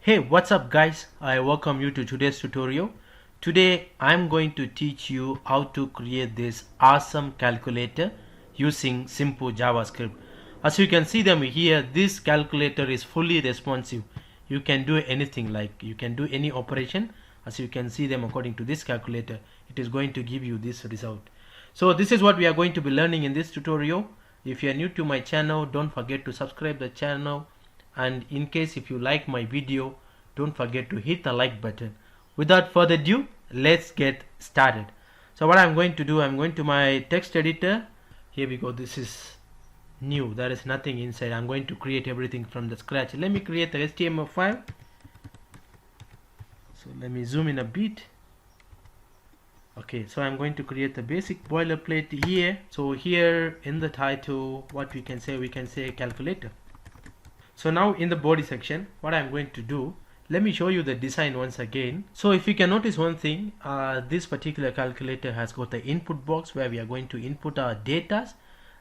Hey, what's up guys? I welcome you to today's tutorial. Today I'm going to teach you how to create this awesome calculator using simple JavaScript. As you can see them here, this calculator is fully responsive. You can do anything, like you can do any operation. As you can see them according to this calculator, it is going to give you this result. So this is what we are going to be learning in this tutorial. If you are new to my channel, don't forget to subscribe the channel, and in case if you like my video, don't forget to hit the like button. Without further ado, let's get started. So what I'm going to do, I'm going to my text editor. Here we go. This is new, there is nothing inside. I'm going to create everything from the scratch. Let me create the HTML file. So let me zoom in a bit. Okay, so I'm going to create the basic boilerplate here. So here in the title, what we can say calculator. So now in the body section, what I'm going to do, let me show you the design once again. So if you can notice one thing, this particular calculator has got the input box where we are going to input our data.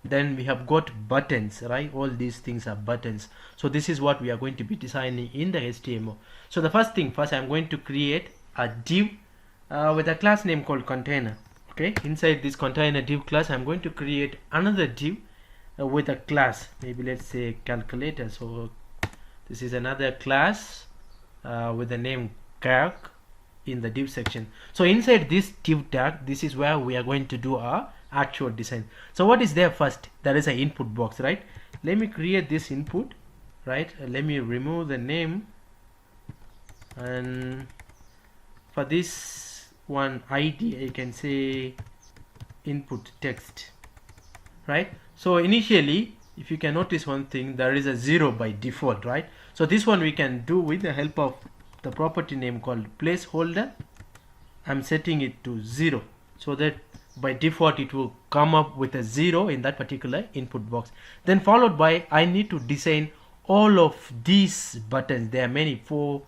Then we have got buttons, right? All these things are buttons. So this is what we are going to be designing in the HTML. So the first thing first, I'm going to create a div with a class name called container. Okay, inside this container div class, I'm going to create another div with a class, maybe let's say calculator. So this is another class with the name calc in the div section. So inside this div tag, this is where we are going to do our actual design. So what is there first? There is an input box, right? Let me create this input, right? Let me remove the name, and for this one ID I can say input text, right? So initially, if you can notice one thing, there is a 0 by default, right? So this one we can do with the help of the property name called placeholder. I'm setting it to 0 so that by default it will come up with a 0 in that particular input box. Then followed by, I need to design all of these buttons. There are many, 4,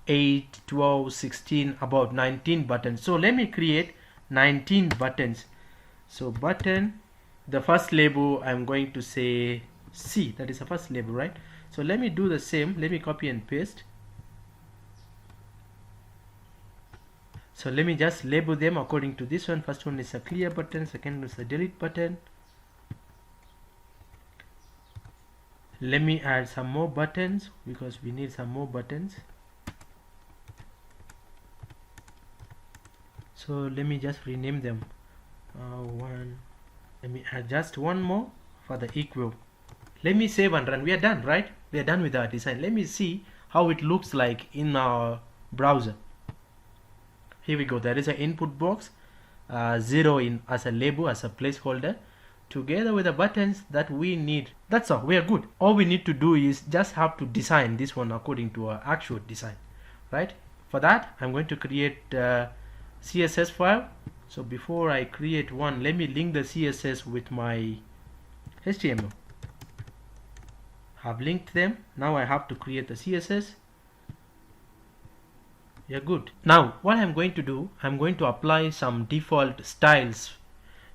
8, 12, 16, about 19 buttons. So let me create 19 buttons. So button, the first label I'm going to say C, that is the first label, right? So let me do the same. Let me copy and paste. So let me just label them according to this one. First one is a clear button, second one is a delete button. Let me add some more buttons because we need some more buttons. So let me just rename them. Let me add just one more for the equal. Let me save and run. We are done, right? We are done with our design. Let me see how it looks like in our browser. Here we go. There is an input box, 0 in as a label, as a placeholder, together with the buttons that we need. That's all. We are good. All we need to do is just have to design this one according to our actual design, right? For that, I'm going to create CSS file. So before I create one, let me link the CSS with my HTML. Have linked them. Now I have to create the CSS. Yeah, good. Now what I'm going to do, I'm going to apply some default styles.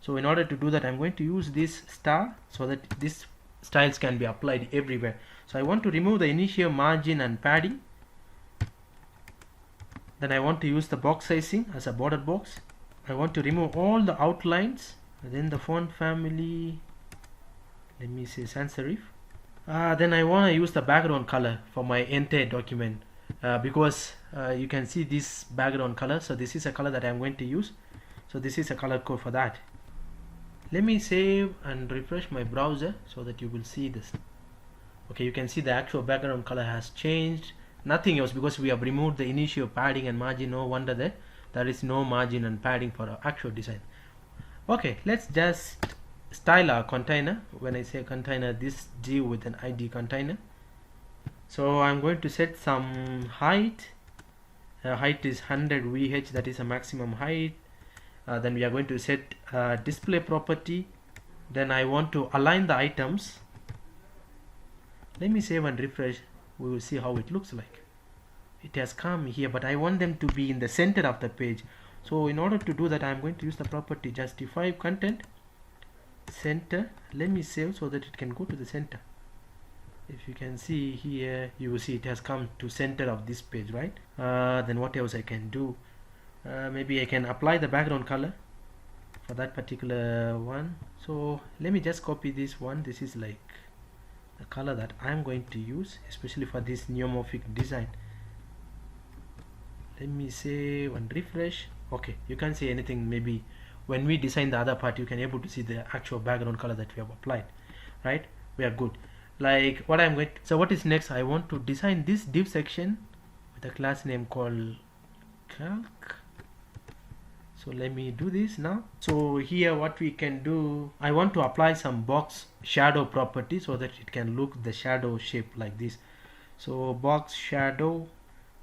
So in order to do that, I'm going to use this star so that these styles can be applied everywhere. So I want to remove the initial margin and padding. Then I want to use the box sizing as a border box. I want to remove all the outlines. And then the font family, let me say sans serif. Then I want to use the background color for my entire document because you can see this background color. So this is a color that I'm going to use. So this is a color code for that. Let me save and refresh my browser so that you will see this. Okay, you can see the actual background color has changed. Nothing else because we have removed the initial padding and margin. No wonder that there is no margin and padding for our actual design. Okay, let's just style our container. When I say container, this div with an ID container. So I'm going to set some height. Height is 100 VH, that is a maximum height. Then we are going to set display property. Then I want to align the items. Let me save and refresh. We will see how it looks like. It has come here, but I want them to be in the center of the page. So in order to do that, I'm going to use the property justify content center. Let me save so that it can go to the center. If you can see here, you will see it has come to center of this page, right? Then what else I can do? Maybe I can apply the background color for that particular one. So let me just copy this one. This is like the color that I'm going to use, especially for this neomorphic design. Let me save and refresh. Okay, you can't see anything. Maybe when we design the other part, you can able to see the actual background color that we have applied, right? We are good. Like what I'm going to, so what is next? I want to design this div section with a class name called calc. So let me do this now. So here what we can do, I want to apply some box shadow property so that it can look the shadow shape like this. So box shadow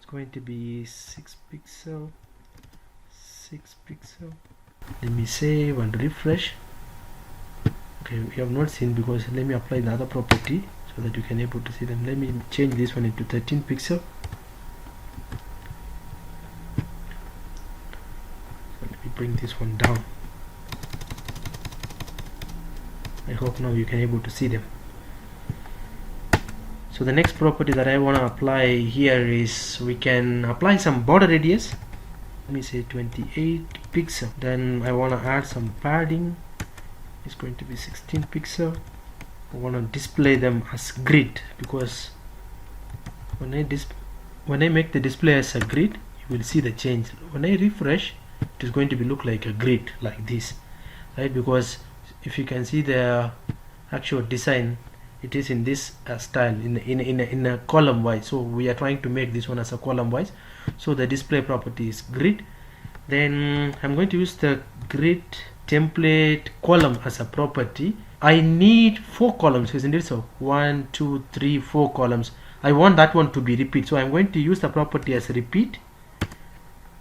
is going to be 6 pixel. Let me save and refresh. Okay, we have not seen because let me apply the other property so that you can able to see them. Let me change this one into 13 pixel. Bring this one down. I hope now you can able to see them. So the next property that I want to apply here is we can apply some border radius. Let me say 28 pixel. Then I want to add some padding. It's going to be 16 pixel. I want to display them as grid because when I make the display as a grid, you will see the change. When I refresh, it is going to be look like a grid like this, right? Because if you can see the actual design, it is in this style in a column wise. So we are trying to make this one as a column wise. So the display property is grid. Then I'm going to use the grid template column as a property. I need 4 columns, isn't it? So 1 2 3 4 columns. I want that one to be repeat, so I'm going to use the property as repeat.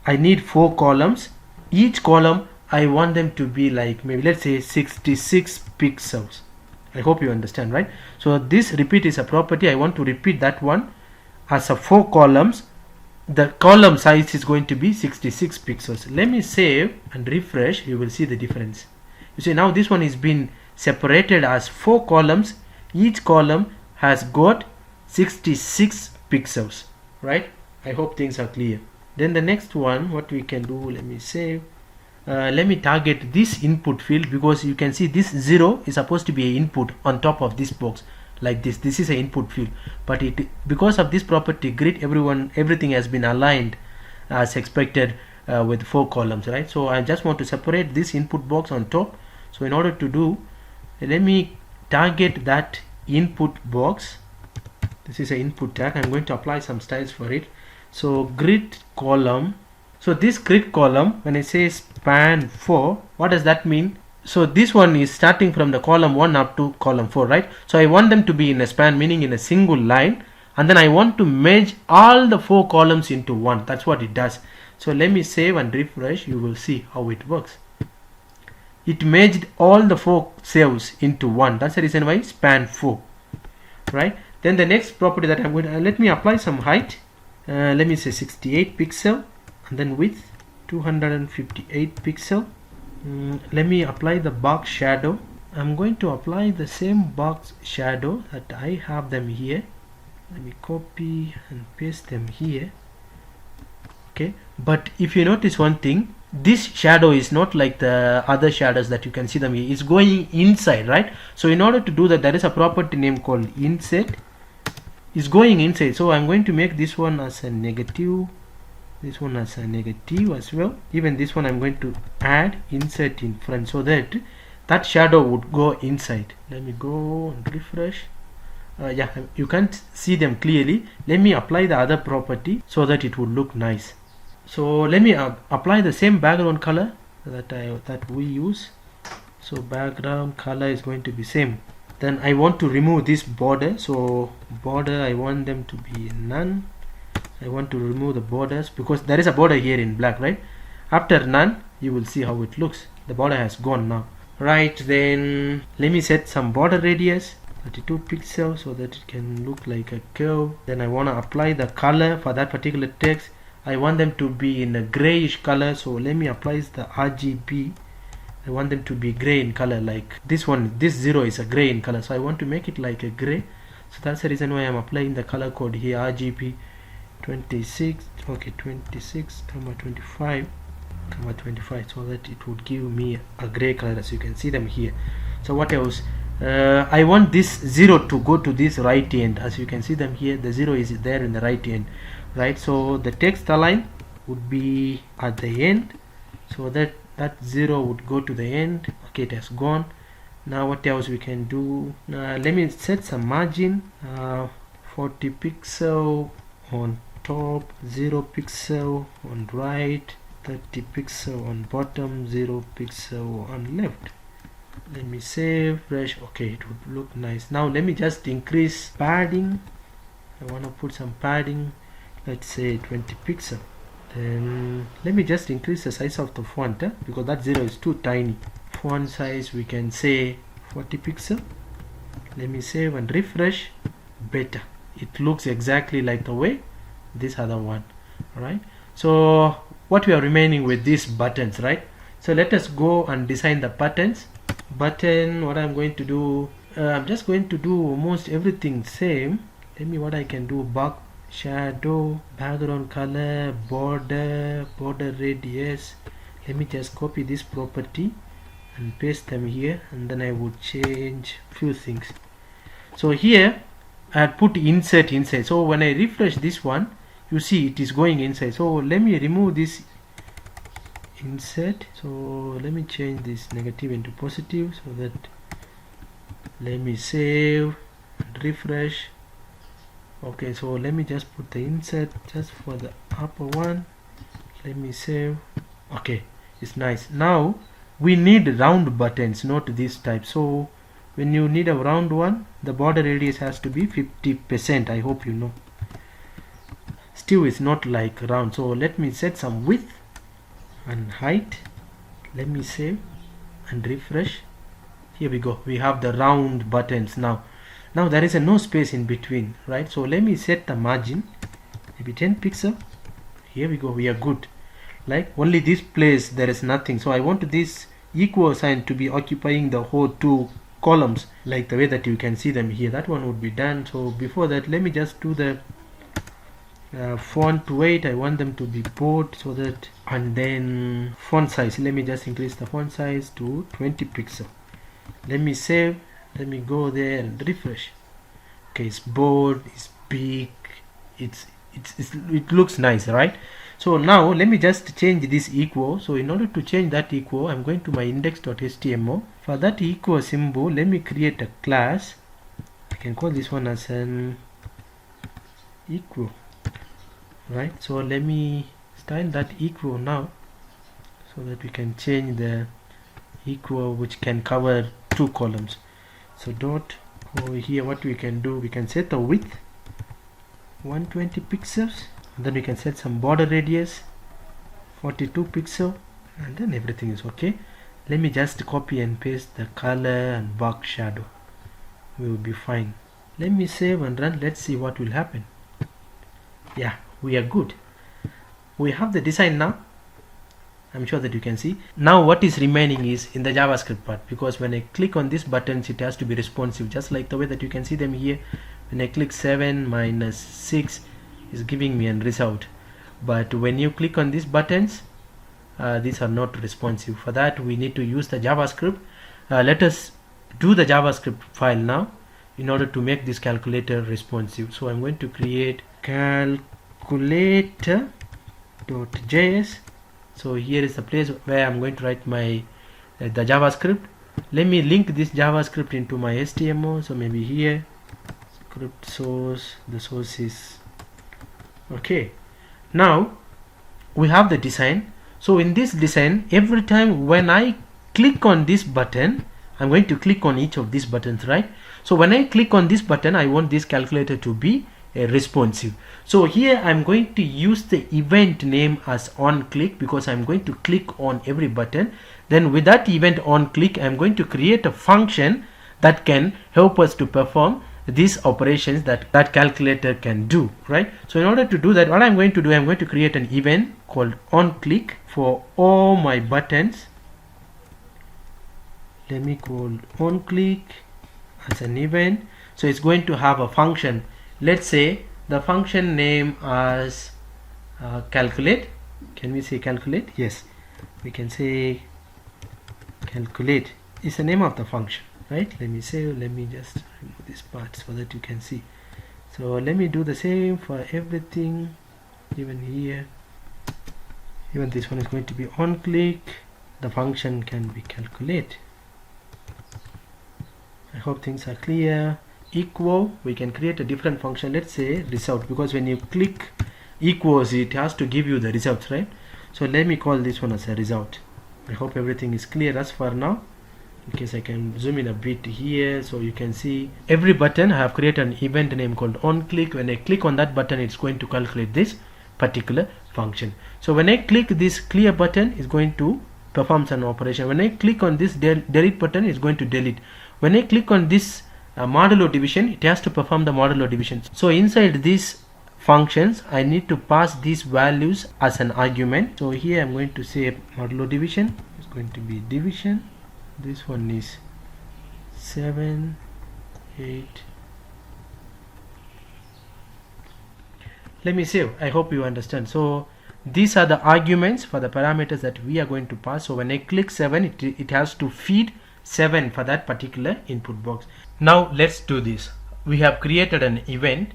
I need 4 columns. Each column I want them to be like maybe let's say 66 pixels. I hope you understand, right? So this repeat is a property. I want to repeat that one as a 4 columns. The column size is going to be 66 pixels. Let me save and refresh. You will see the difference. You see now this one is been separated as 4 columns. Each column has got 66 pixels, right? I hope things are clear. Then the next one, what we can do, let me save. Let me target this input field because you can see this 0 is supposed to be an input on top of this box like this. This is an input field, but it because of this property grid, everything has been aligned as expected with 4 columns, right? So I just want to separate this input box on top. So in order to do, let me target that input box. This is an input tag. I'm going to apply some styles for it. So grid column. So this grid column, when I say span 4, what does that mean? So this one is starting from the column 1 up to column 4, right? So I want them to be in a span, meaning in a single line, and then I want to merge all the 4 columns into one. That's what it does. So let me save and refresh. You will see how it works. It merged all the 4 cells into one. That's the reason why span 4, right? Then the next property that I'm going to let me apply some height. Let me say 68 pixel, and then width 258 pixel. Let me apply the box shadow. I'm going to apply the same box shadow that I have them here. Let me copy and paste them here. Okay, but if you notice one thing, this shadow is not like the other shadows that you can see them here. It's going inside, right? So in order to do that, there is a property name called inset. Is going inside, so I'm going to make this one as a negative, this one as a negative as well. Even this one I'm going to add insert in front so that that shadow would go inside. Let me go and refresh. Yeah, you can't see them clearly. Let me apply the other property so that it would look nice. So let me apply the same background color that we use. So background color is going to be same. Then I want to remove this border. So border, I want them to be none. I want to remove the borders because there is a border here in black, right? After none, you will see how it looks. The border has gone now, right? Then let me set some border radius 32 pixels so that it can look like a curve. Then I want to apply the color for that particular text. I want them to be in a grayish color, so let me apply the RGB. I want them to be gray in color, like this one. This 0 is a gray in color, so I want to make it like a gray. So that's the reason why I'm applying the color code here, RGB 26, okay, 26, 25, 25, so that it would give me a gray color, as you can see them here. So what else? I want this 0 to go to this right end. As you can see them here, the 0 is there in the right end, right? So the text align would be at the end, so that 0 would go to the end. Okay, it has gone. Now what else we can do? Let me set some margin, 40 pixel on top, 0 pixel on right, 30 pixel on bottom, 0 pixel on left. Let me save, fresh. Okay, it would look nice. Now let me just increase padding. I want to put some padding, let's say 20 pixel. Then let me just increase the size of the font, because that 0 is too tiny. Font size we can say 40 pixel. Let me save and refresh. Better, it looks exactly like the way this other one. Alright, so what we are remaining with these buttons, right? So let us go and design the buttons. Button, what I'm going to do, I'm just going to do almost everything same. Let me, what I can do, back shadow, background color, border radius. Let me just copy this property and paste them here, and then I would change few things. So here I had put insert inside, so when I refresh this one, you see it is going inside. So let me remove this insert. So let me change this negative into positive, so that, let me save and refresh. Okay, so let me just put the insert just for the upper one. Let me save. Okay, it's nice. Now we need round buttons, not this type. So when you need a round one, the border radius has to be 50%. I hope you know. Still it's not like round. So let me set some width and height. Let me save and refresh. Here we go, we have the round buttons now. Now there is no space in between, right? So let me set the margin, maybe 10 pixel. Here we go, we are good. Like only this place there is nothing, so I want this equal sign to be occupying the whole two columns, like the way that you can see them here. That one would be done. So before that, let me just do the font weight. I want them to be bold, so that, and then font size, let me just increase the font size to 20 pixel. Let me save, let me go there and refresh. Okay, it's bold, it's big, it looks nice, right? So now let me just change this equal. So in order to change that equal, I'm going to my index.html. For that equal symbol, let me create a class. I can call this one as an equal, right? So let me style that equal now, so that we can change the equal, which can cover two columns. So dot over here, what we can do, we can set the width 120 pixels, and then we can set some border radius 42 pixel, and then everything is okay. Let me just copy and paste the color and back shadow. We will be fine. Let me save and run. Let's see what will happen. Yeah, we are good. We have the design now. I'm sure that you can see. Now what is remaining is in the JavaScript part, because when I click on these buttons, it has to be responsive, just like the way that you can see them here. When I click 7 minus 6 is giving me a result, but when you click on these buttons, these are not responsive. For that we need to use the JavaScript. Let us do the JavaScript file now in order to make this calculator responsive. So I'm going to create calculator.js. So here is the place where I'm going to write my the JavaScript. Let me link this JavaScript into my HTML. So maybe here, script source, the source is okay. Now we have the design. So in this design, every time when I click on this button, I'm going to click on each of these buttons, right? So when I click on this button, I want this calculator to be responsive. So here I'm going to use the event name as on click, because I'm going to click on every button. Then with that event on click, I'm going to create a function that can help us to perform these operations that calculator can do, right? So in order to do that, what I'm going to do, I'm going to create an event called on click for all my buttons. Let me call on click as an event. So it's going to have a function. Let's say the function name as calculate. Can we say calculate? Yes, we can say calculate is the name of the function, right? Let me just remove this part so that you can see. So let me do the same for everything. Even here, even this one is going to be on click. The function can be calculate. I hope things are clear. Equal, we can create a different function. Let's say result, because when you click equals, it has to give you the results, right? So let me call this one as a result. I hope everything is clear as for now. In case I can zoom in a bit here, so you can see every button I have created an event name called on click. When I click on that button, it's going to calculate this particular function. So when I click this clear button, it's going to perform an operation. When I click on this delete button, it's going to delete. When I click on this modulo division, it has to perform the modulo division. So inside these functions, I need to pass these values as an argument. So here I'm going to say modulo division is going to be division. This one is 7, 8. Let me save. I hope you understand. So these are the arguments for the parameters that we are going to pass. So when I click 7, it has to feed 7 for that particular input box. Now let's do this. We have created an event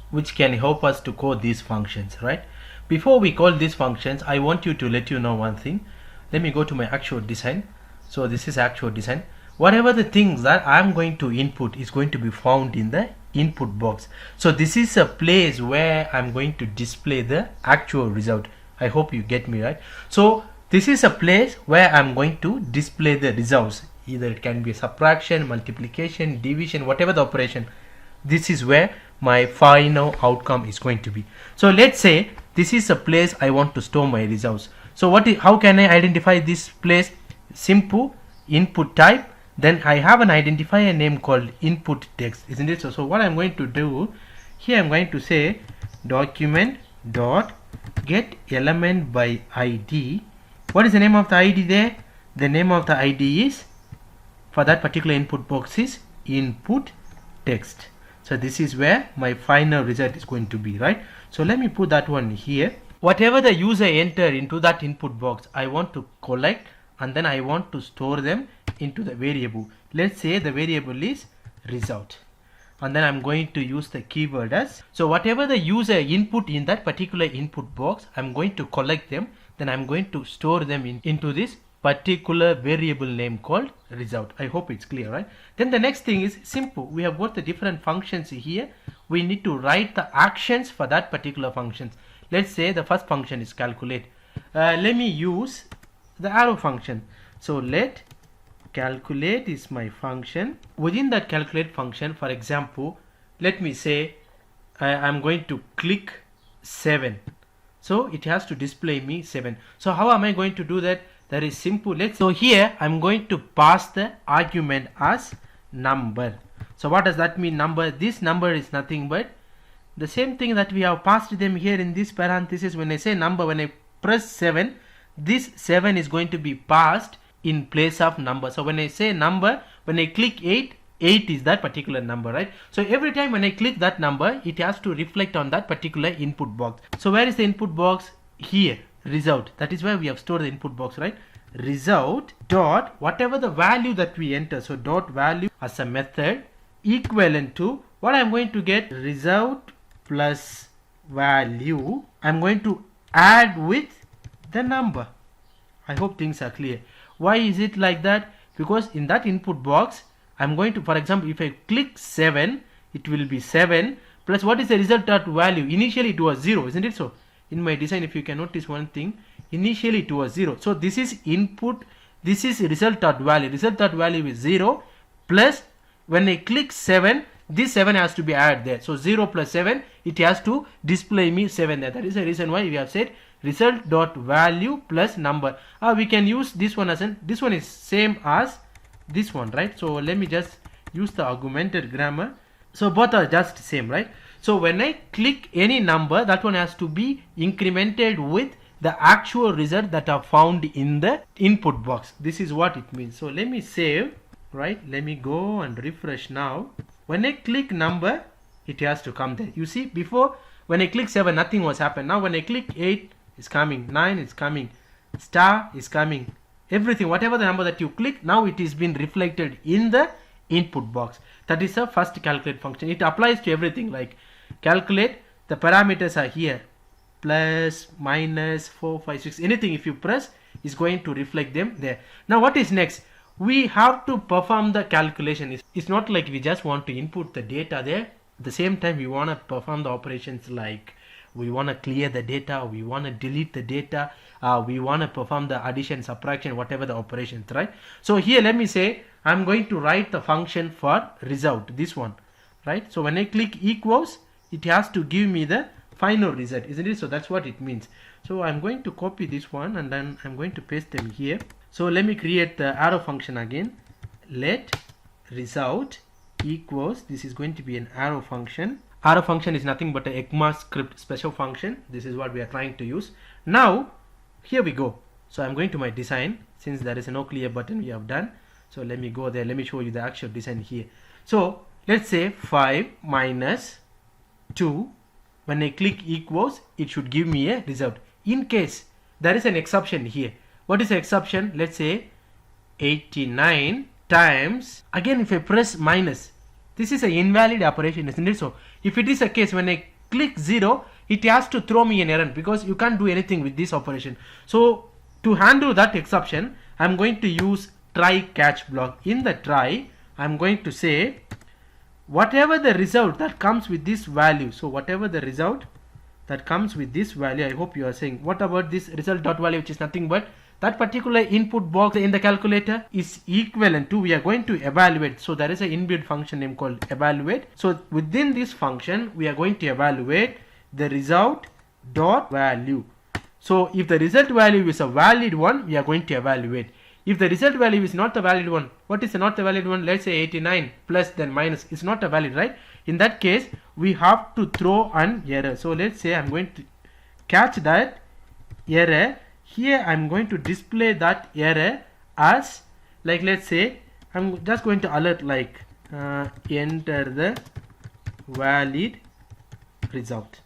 which can help us to call these functions, right? Before we call these functions, I want you to let you know one thing. Let me go to my actual design. So this is actual design. Whatever the things that I'm going to input is going to be found in the input box. So this is a place where I'm going to display the actual result. I hope you get me, right? So this is a place where I'm going to display the results. Either it can be subtraction, multiplication, division, whatever the operation. This is where my final outcome is going to be. So let's say this is a place I want to store my results. So how can I identify this place? Simple, input type, then I have an identifier name called input text, isn't it? So what I'm going to do here, I'm going to say document dot get element by ID. What is the name of the ID there? The name of the ID is, for that particular input box, is input text. So this is where my final result is going to be, right? So let me put that one here. Whatever the user enter into that input box, I want to collect, and then I want to store them into the variable. Let's say the variable is result, and then I'm going to use the keyword as. So whatever the user input in that particular input box, I'm going to collect them, then I'm going to store them into this particular variable name called result. I hope it's clear, right? Then the next thing is simple. We have got the different functions here. We need to write the actions for that particular functions. Let's say the first function is calculate. Let me use the arrow function. So let calculate is my function. Within that calculate function, for example, let me say I'm going to click 7. So it has to display me 7. So how am I going to do that? That is simple. So here I'm going to pass the argument as number. So what does that mean, number? This number is nothing but the same thing that we have passed them here in this parenthesis. When I say number, when I press 7, this 7 is going to be passed in place of number. So when I say number, when I click 8, 8 is that particular number, right? So every time when I click that number, it has to reflect on that particular input box. So where is the input box? Here, result. That is where we have stored the input box, right? Result dot whatever the value that we enter. So dot value as a method equivalent to what I'm going to get, result plus value. I'm going to add with the number. I hope things are clear. Why is it like that? Because in that input box, I'm going to, for example, if I click 7, it will be 7 plus what is the result dot value? Initially it was 0, isn't it so? In my design, if you can notice one thing, initially it was 0. So this is input, this is result dot value. Result dot value is 0 plus when I click 7, this 7 has to be added there. So 0 plus 7, it has to display me 7 there. That is the reason why we have said result dot value plus number. We can use this one as this one is same as this one, right? So let me just use the augmented grammar. So both are just same, right? So when I click any number, that one has to be incremented with the actual result that are found in the input box. This is what it means. So let me save, right? Let me go and refresh now. When I click number, it has to come there. You see, before when I click 7, nothing was happened. Now when I click 8, it's coming, 9 is coming, star is coming, everything, whatever the number that you click, now it is being reflected in the input box. That is the first calculate function. It applies to everything, like calculate, the parameters are here, plus, minus, 4, 5, 6, anything if you press is going to reflect them there. Now what is next? We have to perform the calculation. It's not like we just want to input the data there. At the same time, we want to perform the operations, like we want to clear the data, we want to delete the data, we want to perform the addition, subtraction, whatever the operations, right? So here let me say I'm going to write the function for result, this one, right? So when I click equals, it has to give me the final result, isn't it? So that's what it means. So I'm going to copy this one and then I'm going to paste them here. So let me create the arrow function again. Let result equals, this is going to be an arrow function. Arrow function is nothing but a ECMAScript special function. This is what we are trying to use. Now here we go. So I'm going to my design. Since there is no clear button, we have done. So let me go there. Let me show you the actual design here. So let's say 5 minus 2. When I click equals, it should give me a result. In case there is an exception here. What is the exception? Let's say 89 times. Again, if I press minus, this is an invalid operation, isn't it? So if it is a case, when I click 0, it has to throw me an error because you can't do anything with this operation. So to handle that exception, I'm going to use try catch block. In the try, I'm going to say whatever the result that comes with this value. So whatever the result that comes with this value, I hope you are saying, what about this result dot value, which is nothing but that particular input box in the calculator is equivalent to, we are going to evaluate. So there is an inbuilt function name called evaluate. So within this function, we are going to evaluate the result dot value. So if the result value is a valid one, we are going to evaluate. If the result value is not a valid one, what is not a valid one? Let's say 89 plus then minus is not a valid, right? In that case, we have to throw an error. So let's say I'm going to catch that error. Here I'm going to display that error as, like, let's say I'm just going to alert like enter the valid result.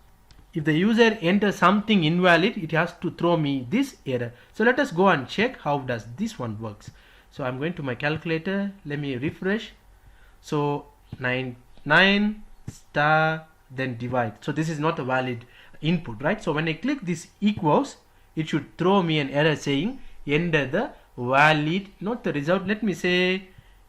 If the user enters something invalid, it has to throw me this error. So let us go and check how does this one works. So I'm going to my calculator. Let me refresh. So 9 star then divide. So this is not a valid input, right? So when I click this equals, it should throw me an error saying enter the valid, not the result. Let me say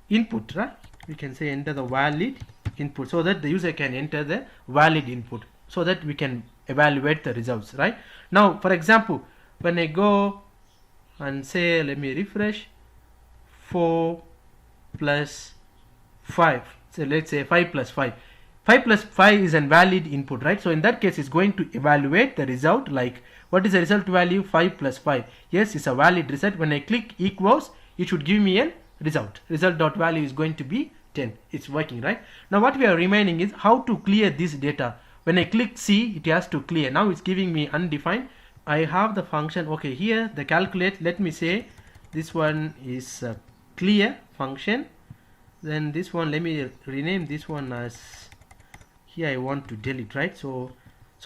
input, right? We can say enter the valid input so that the user can enter the valid input so that we can evaluate the results, right? Now, for example, when I go and say, let me refresh, 4 plus 5. So let's say 5 plus 5. 5 plus 5 is a valid input, right? So in that case, it's going to evaluate the result, like what is the result value? 5 plus 5. Yes, it's a valid result. When I click equals, it should give me a result. Result dot value is going to be 10. It's working, right? Now what we are remaining is how to clear this data. When I click C, it has to clear. Now it's giving me undefined. I have the function. Okay, here the calculate. Let me say this one is a clear function. Then this one, let me rename this one as, here I want to delete, right? So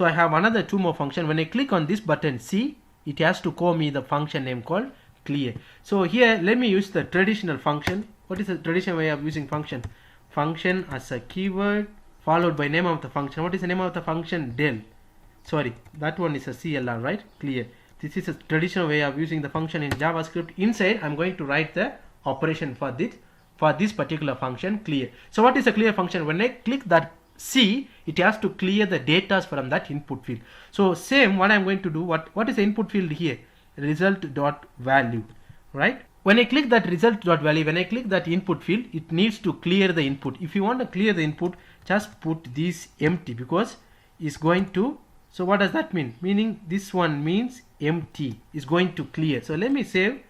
I have another 2 more function. When I click on this button C, it has to call me the function name called clear. So here let me use the traditional function. What is the traditional way of using function? Function as a keyword followed by name of the function. What is the name of the function? Del. Sorry, that one is a CLR, right? Clear. This is a traditional way of using the function in JavaScript. Inside, I'm going to write the operation for this particular function, clear. So what is a clear function? When I click that C, it has to clear the data from that input field. So same, what I'm going to do, what is the input field here? Result dot value, right? When I click that result dot value, when I click that input field, it needs to clear the input. If you want to clear the input, just put this empty because it's going to. So what does that mean? Meaning this one means empty is going to clear. So let me save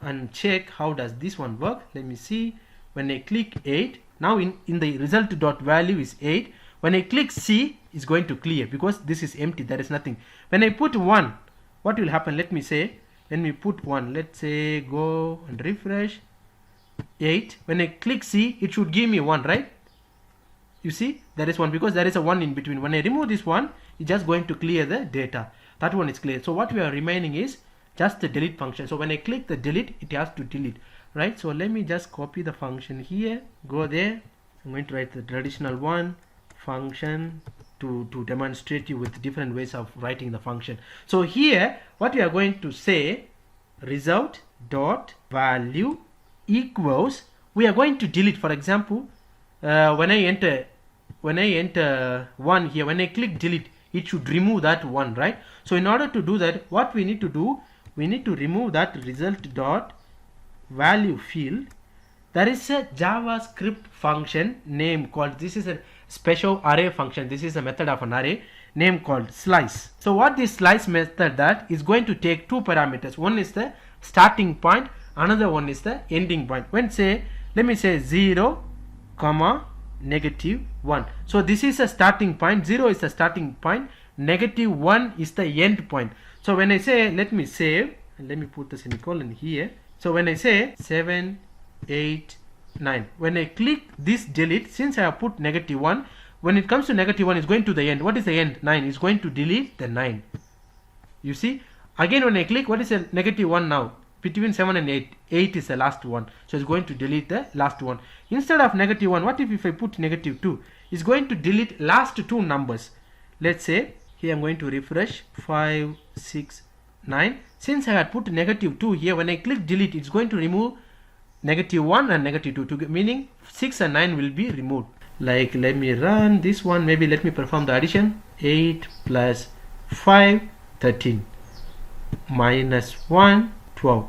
and check how does this one work. Let me see. When I click 8, now in the result dot value is 8. When I click C, it's going to clear because this is empty, there is nothing. When I put 1, what will happen? Let me say, when we put 1, let's say go and refresh 8. When I click C, it should give me 1, right? You see, there is one because there is a 1 in between. When I remove this one, it's just going to clear the data. That one is clear. So what we are remaining is just the delete function. So when I click the delete, it has to delete, right? So let me just copy the function here, go there. I'm going to write the traditional one, function, to demonstrate you with different ways of writing the function. So here, what we are going to say, result dot value equals, we are going to delete. For example, when I enter 1 here, when I click delete, it should remove that 1, right? So in order to do that, what we need to do, we need to remove that result dot value field. There is a JavaScript function name called, this is a special array function. This is a method of an array name called slice. So what this slice method that is going to take two parameters. One is the starting point, another one is the ending point. When say, let me say 0 comma negative 1. So this is a starting point, 0 is the starting point, negative 1 is the end point. So when I say, let me save, and let me put the semicolon here. So when I say 7, 8, 9, when I click this delete, since I have put negative 1, when it comes to negative 1, it's going to the end. What is the end? 9 is going to delete the 9. You see, again when I click, what is the negative 1 now? Between 7 and 8, 8 is the last one, so it's going to delete the last one. Instead of negative 1, what if I put negative 2? It's going to delete last two numbers. Let's say here I'm going to refresh 5, 6, 9. Since I had put negative 2 here, when I click delete, it's going to remove negative 1 and negative 2, meaning 6 and 9 will be removed. Like, let me run this one, maybe let me perform the addition. 8 plus 5, 13, minus 1, 12,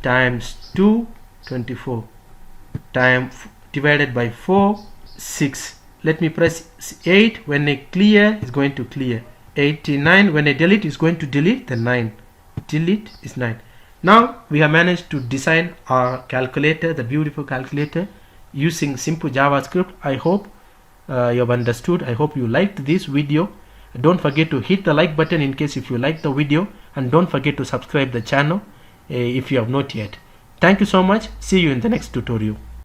times 2, 24, divided by 4, 6. Let me press 8. When I clear, it's going to clear. 89. When I delete, it's going to delete the 9. Delete is 9. Now we have managed to design our calculator, the beautiful calculator, using simple JavaScript. I hope you have understood. I hope you liked this video. Don't forget to hit the like button in case if you like the video, and don't forget to subscribe the channel if you have not yet. Thank you so much. See you in the next tutorial.